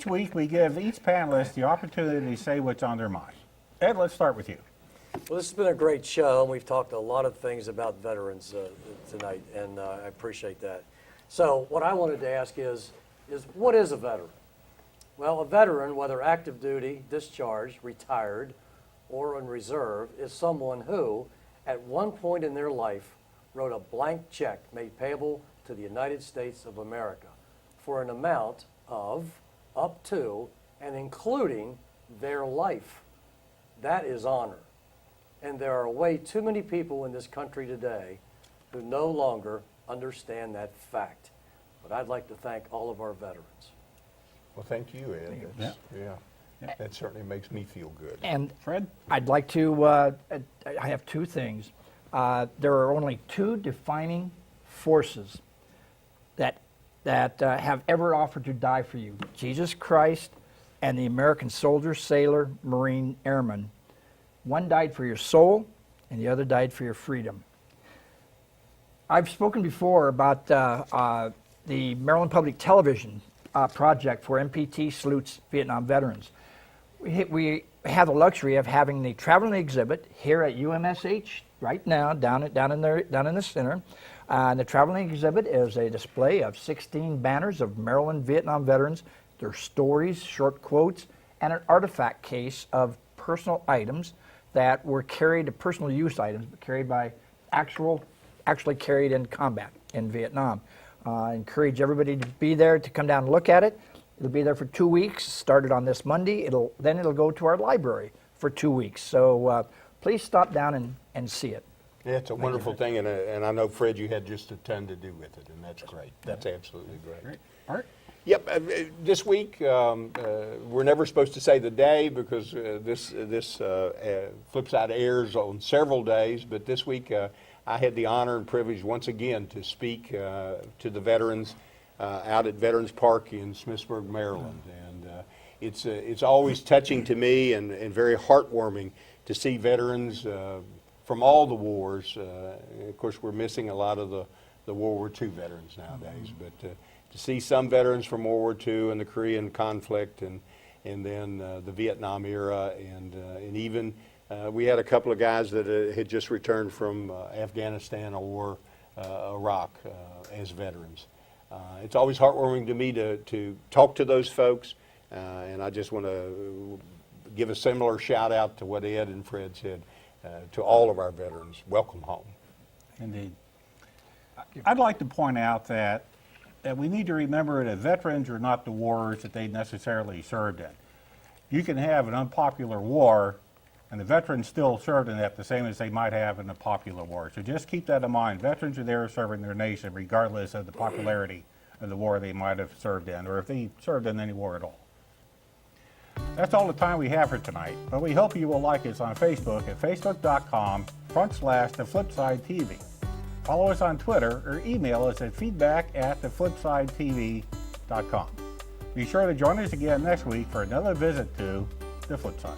each week we give each panelist the opportunity to say what's on their mind. Ed, let's start with you. Well, this has been a great show, and we've talked a lot of things about veterans tonight, and I appreciate that. So what I wanted to ask is what is a veteran? Well, a veteran, whether active duty, discharged, retired, or in reserve, is someone who, at one point in their life, wrote a blank check made payable to the United States of America for an amount of up to and including their life. That is honor. And there are way too many people in this country today who no longer understand that fact. But I'd like to thank all of our veterans. Well, thank you, Ed. Yeah. That certainly makes me feel good. And Fred? I'd like to, I have two things. There are only two defining forces that have ever offered to die for you: Jesus Christ and the American soldier, sailor, Marine, airman. One died for your soul, and the other died for your freedom. I've spoken before about the Maryland Public Television project for MPT salutes Vietnam veterans. We have the luxury of having the traveling exhibit here at UMSH right now, down in the center. And the traveling exhibit is a display of 16 banners of Maryland Vietnam veterans, their stories, short quotes, and an artifact case of personal items that were carried, personal use items, carried by actually carried in combat in Vietnam. I encourage everybody to be there, to come down and look at it. It'll be there for 2 weeks, started on this Monday. Then it'll go to our library for 2 weeks. So please stop down and see it. Yeah, it's a wonderful thing, and I know, Fred, you had just a ton to do with it, and that's great. That's absolutely great. Art? Yep, this week, we're never supposed to say the day because this Flipside airs on several days, but this week I had the honor and privilege once again to speak to the veterans out at Veterans Park in Smithsburg, Maryland. And it's always touching to me and very heartwarming to see veterans from all the wars. Of course, we're missing a lot of the World War II veterans nowadays, but to see some veterans from World War II and the Korean conflict and then the Vietnam era and even we had a couple of guys that had just returned from Afghanistan or Iraq as veterans. It's always heartwarming to me to talk to those folks, and I just want to give a similar shout out to what Ed and Fred said to all of our veterans. Welcome home. Indeed. I'd like to point out that we need to remember that veterans are not the wars that they necessarily served in. You can have an unpopular war and the veterans still served in that the same as they might have in a popular war. So just keep that in mind. Veterans are there serving their nation regardless of the popularity of the war they might have served in or if they served in any war at all. That's all the time we have for tonight, but we hope you will like us on Facebook at facebook.com/theflipsidetv. Follow us on Twitter or email us at feedback@theflipsidetv.com. Be sure to join us again next week for another visit to The Flipside.